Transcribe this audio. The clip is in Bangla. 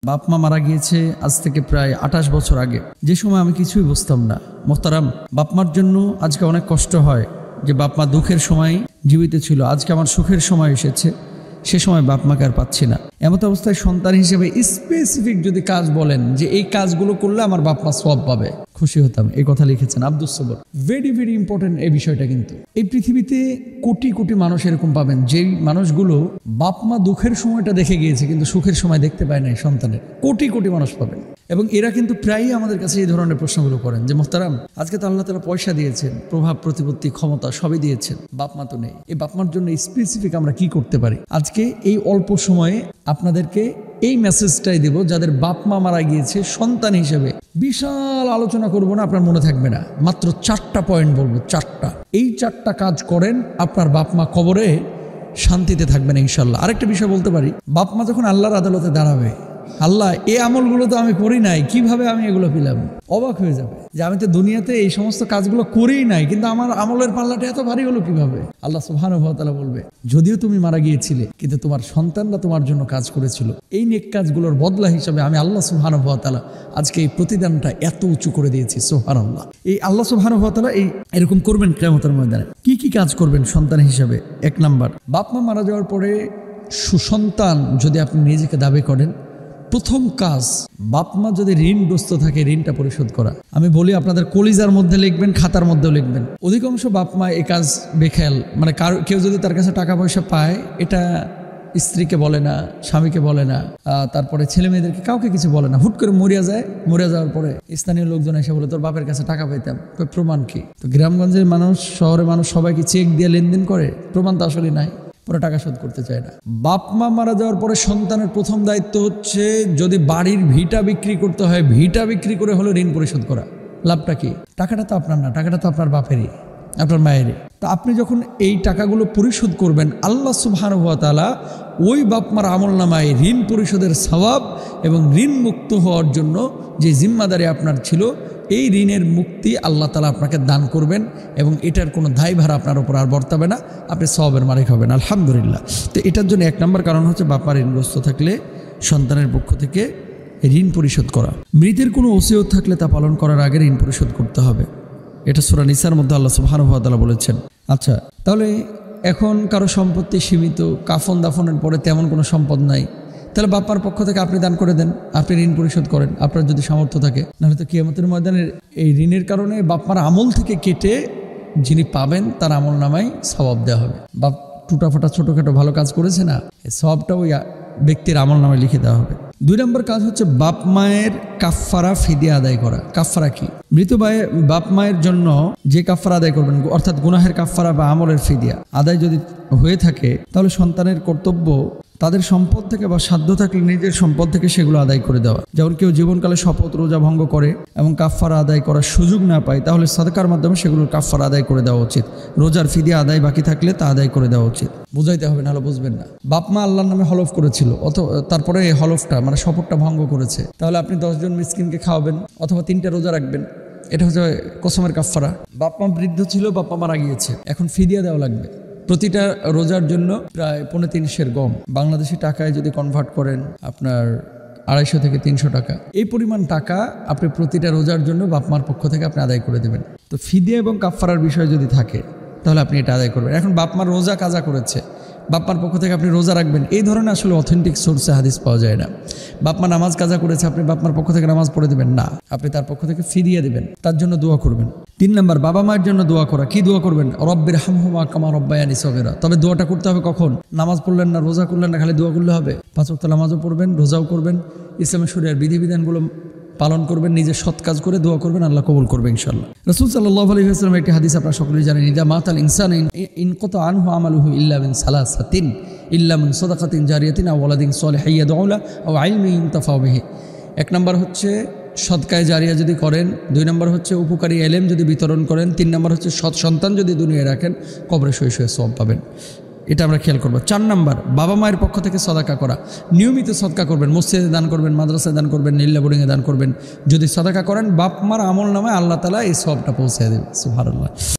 বাপ মা মারা গিয়েছে আজ থেকে প্রায় ২৮ বছর আগে। যে সময় আমি কিছুই বুঝতাম না। মোহতারাম, বাপ মার জন্য আজকে অনেক কষ্ট হয় যে বাপ মা দুঃখের সময় জীবিত ছিল, আজকে আমার সুখের সময় এসেছে, সে সময় বাপ মাকে আর পাচ্ছি না। এমত অবস্থায় সন্তান হিসেবে স্পেসিফিক যদি কাজ বলেন যে এই কাজগুলো করলে আমার বাপ মা সওয়াব পাবে, খুশি হতাম। এই কথা লিখেছেন আব্দুস সবর। ভেরি ভেরি ইম্পর্টেন্ট এই বিষয়টা। কিন্তু এই পৃথিবীতে কোটি কোটি মানুষ এরকম পাবেন যেই মানুষগুলো বাপ মা দুঃখের সময়টা দেখে গিয়েছে কিন্তু সুখের সময় দেখতে পায় নাই সন্তানের। কোটি কোটি মানুষ পাবেন এবং এরা কিন্তু প্রায়ই আমাদের কাছে এই ধরনের প্রশ্নগুলো করেন যে মোহতারাম, আজকে তো আল্লাহ তাআলা পয়সা দিয়েছেন, প্রভাব প্রতিপত্তি ক্ষমতা সবই দিয়েছেন, বাপ মা তো নেই। এই বাপ মার জন্য স্পেসিফিক আমরা কি করতে পারি? আজকে এই অল্প সময়ে আপনাদেরকে এই মেসেজটাই দেব, যাদের বাপ মা মারা গিয়েছে সন্তান হিসেবে বিশাল আলোচনা করব না, আপনার মনে থাকবে না, মাত্র 4টা পয়েন্ট বলবো। 4টা, এই 4টা কাজ করেন, আপনার বাপ মা কবরে শান্তিতে থাকবেন ইনশাল্লাহ। আরেকটা বিষয় বলতে পারি, বাপ মা যখন আল্লাহর আদালতে দাঁড়াবে, আল্লাহ এই আমলগুলো তো আমি করি নাই, কিভাবে আমি এগুলো পেলাম? অবাক হয়ে যাবে যে আমি তো দুনিয়াতে এই সমস্ত কাজগুলো করেই নাই, কিন্তু আমার আমলের পাল্লাটা এত ভারী হলো কিভাবে? আল্লাহ সুবহানাহু ওয়া তাআলা বলবে, যদিও তুমি মারা গিয়েছিলে কিন্তু তোমার সন্তানরা তোমার জন্য কাজ করেছিল, এই নেক কাজগুলোর বদলা হিসাবে আমি আল্লাহ সুবহানাহু ওয়া তাআলা আজকে এই প্রতিদানটা এত উঁচু করে দিয়েছি। সুবহানাল্লাহ। এই আল্লাহ সুবহানাহু ওয়া তাআলা এরকম করবেন কিয়ামতের ময়দানে। কি কি কাজ করবেন সন্তান হিসাবে? 1 নাম্বার, বাপ মা মারা যাওয়ার পরে সুসন্তান যদি আপনি নিজেকে দাবি করেন, প্রথম কাজ, বাপ মা যদি ঋণগ্রস্ত থাকে ঋণটা পরিশোধ করা। আমি বলি আপনাদের কলিজার মধ্যে লিখবেন, খাতার মধ্যেও লিখবেন। অধিকাংশ বাপ মা এই কাজ বেখেয়াল, মানে কেউ যদি তার কাছে টাকা পয়সা পায়, এটা স্ত্রীকে বলে না, স্বামীকে বলে না, তারপরে ছেলে মেয়েদেরকে কাউকে কিছু বলে না। হুট করে মরিয়া যায়, মরিয়া যাওয়ার পরে স্থানীয় লোকজন এসে বলে তোর বাপের কাছে টাকা পাইতাম, প্রমাণ কি? তো গ্রামগঞ্জের মানুষ, শহরের মানুষ সবাইকে চেক দিয়ে লেনদেন করে, প্রমাণ তো আসলে নাই, পরে টাকা শোধ করতে চায় না। বাপ মা মারা যাওয়ার পরে সন্তানের প্রথম দায়িত্ব হচ্ছে, যদি বাড়ির ভিটা বিক্রি করতে হয়, ভিটা বিক্রি করে হলো ঋণ পরিশোধ করা। লাভটা কি? টাকাটা তো আপনার না, টাকাটা তো আপনার বাপেরই, আপনার মায়েরই। তা আপনি যখন এই টাকাগুলো পরিশোধ করবেন, আল্লাহ সুবহানাহু ওয়া তাআলা ওই বাপ মার আমলনামায় ঋণ পরিশোধের সওয়াব এবং ঋণ মুক্ত হওয়ার জন্য যে জিম্মাদারি আপনার ছিল, এই ঋণের মুক্তি আল্লাহ তাআলা আপনাকে দান করবেন এবং এটার কোনো দায়ভার আপনার উপর আর বর্তাবে না, আপনি সওয়াবের মালিক হবেন। আলহামদুলিল্লাহ। তো এটার জন্য 1 নম্বর কারণ হচ্ছে বাপ মা ঋণগ্রস্ত থাকলে সন্তানের পক্ষ থেকে ঋণ পরিশোধ করা। মৃতের কোনো ওসিয়ত থাকলে তা পালন করার আগে ঋণ পরিশোধ করতে হবে। এটা সূরা নিসার মধ্যে আল্লাহ সুবহানাহু ওয়া তাআলা বলেছেন। আচ্ছা, তাহলে এখন কারো সম্পত্তি সীমিত, কাফন দাফনের পরে তেমন কোনো সম্পদ নাই, তাহলে বাপ্পার পক্ষ থেকে আপনি দান করে দেন, আপনি ঋণ পরিশোধ করেন আপনার যদি সামর্থ্য থাকে। নাহলে তো কিয়ামতের ময়দানের এই ঋণের কারণে বাপ্পার আমল থেকে কেটে যিনি পাবেন তার আমল নামায় সওয়াব দেওয়া হবে। বাপ টুটাফাটা ছোটোখাটো ভালো কাজ করেছে না, এই সওয়াবটা ওই ব্যক্তির আমল নামায় লিখে দেওয়া হবে। 2 নম্বর কাজ হচ্ছে বাপ মায়ের কাফফারা, ফিদিয়া আদায় করা। কাফফারা কি? মৃত বাপ মায়ের জন্য যে কাফফারা আদায় করবেন, অর্থাৎ গুনাহের কাফফারা বা আমলের ফিদিয়া আদায় যদি হয়ে থাকে, তাহলে সন্তানের কর্তব্য তাদের সম্পদ থেকে বা সাধ্য থাকলে নিজের সম্পদ থেকে সেগুলো আদায় করে দেওয়া। যেমন কেউ জীবনকালে শপথ রোজা ভঙ্গ করে এবং কাফফারা আদায় করার সুযোগ না পায়, তাহলে সাদকার মাধ্যমে সেগুলোর কাফফারা আদায় করে দেওয়া উচিত। রোজার ফিদিয়া আদায় বাকি থাকলে তা আদায় করে দেওয়া উচিত। বুঝাইতে হবে, নাহলে বুঝবেন না। বাপ মা আল্লাহর নামে হলফ করেছিল, তারপরে এই হলফটা মানে শপথটা ভঙ্গ করেছে, তাহলে আপনি 10 জন মিসকিনকে খাওয়াবেন অথবা 3টা রোজা রাখবেন। এটা হচ্ছে কসমের কাফফারা। বাপ মা বৃদ্ধ ছিল, বাপ মা মারা গিয়েছে, এখন ফিদিয়া দেওয়া লাগবে। প্রতিটা রোজার জন্য প্রায় 3.25 সের গম, বাংলাদেশি টাকায় যদি কনভার্ট করেন আপনার 250 থেকে 300 টাকা। এই পরিমাণ টাকা আপনি প্রতিটা রোজার জন্য বাপ মার পক্ষ থেকে আপনি আদায় করে দেবেন। তো ফিদিয়া এবং কাফফারার বিষয় যদি থাকে তাহলে আপনি এটা আদায় করবেন। এখন বাপ মার রোজা কাজা করেছে, বাপ মার পক্ষ থেকে আপনি রোজা রাখবেন, এই ধরনের আসলে অথেন্টিক সোর্সে হাদিস পাওয়া যায় না। বাপ মা নামাজ কাজা করেছে, আপনি বাপ মার পক্ষ থেকে নামাজ পড়ে দেবেন না, আপনি তার পক্ষ থেকে ফিদিয়া দেবেন, তার জন্য দোয়া করবেন। 3 নম্বর, বাবা মায়ের জন্য দোয়া করা। কি দোয়া করবেন? রব্বির হামহুমা কামা রব্বায়ানি সগীরা। তবে দোয়াটা করতে হবে কখন? নামাজ পড়লেন না, রোজা করলেন না, খালি দোয়া করলে হবে? 5 ওয়াক্ত নামাজও পড়বেন, রোজাও করবেন, ইসলামের শরীয়তের বিধিবিধানগুলো পালন করবেন, নিজের সৎ কাজ করে দোয়া করবেন, আল্লাহ কবুল করবে ইনশাআল্লাহ। রাসূল সাল্লাল্লাহু আলাইহি ওয়াসাল্লামের একটি হাদিস আপনারা সকলেই জানেন, ইদা মাতাল ইনসানু ইনকাতা আনহু আমালুহু ইল্লা মিন সালাসাতিন, ইল্লা মিন সাদাকাতিন জারিয়াতিন আও ওয়ালাদিন সালিহিন ইয়াদউ লা আও ইলমিন ইনতাফা বিহি। 1 নম্বর হচ্ছে সদকায়ে জারিয়া যদি করেন, 2 নম্বর হচ্ছে উপকারী এলেম যদি বিতরণ করেন, 3 নম্বর হচ্ছে সৎ সন্তান যদি দুনিয়ায় রাখেন, কবরে শুয়ে শুয়ে সওয়াব পাবেন। এটা আমরা খেয়াল করবো। 4 নম্বর, বাবা মায়ের পক্ষ থেকে সদাকা করা। নিয়মিত সদকা করবেন, মসজিদে দান করবেন, মাদ্রাসায় দান করবেন, নীল্লা বোর্ডিংয়ে দান করবেন। যদি সদাকা করেন, বাপ মার আমল নামায় আল্লাহ তাআলা এই সওয়াবটা পৌঁছে দেবে। সুবহানাল্লাহ।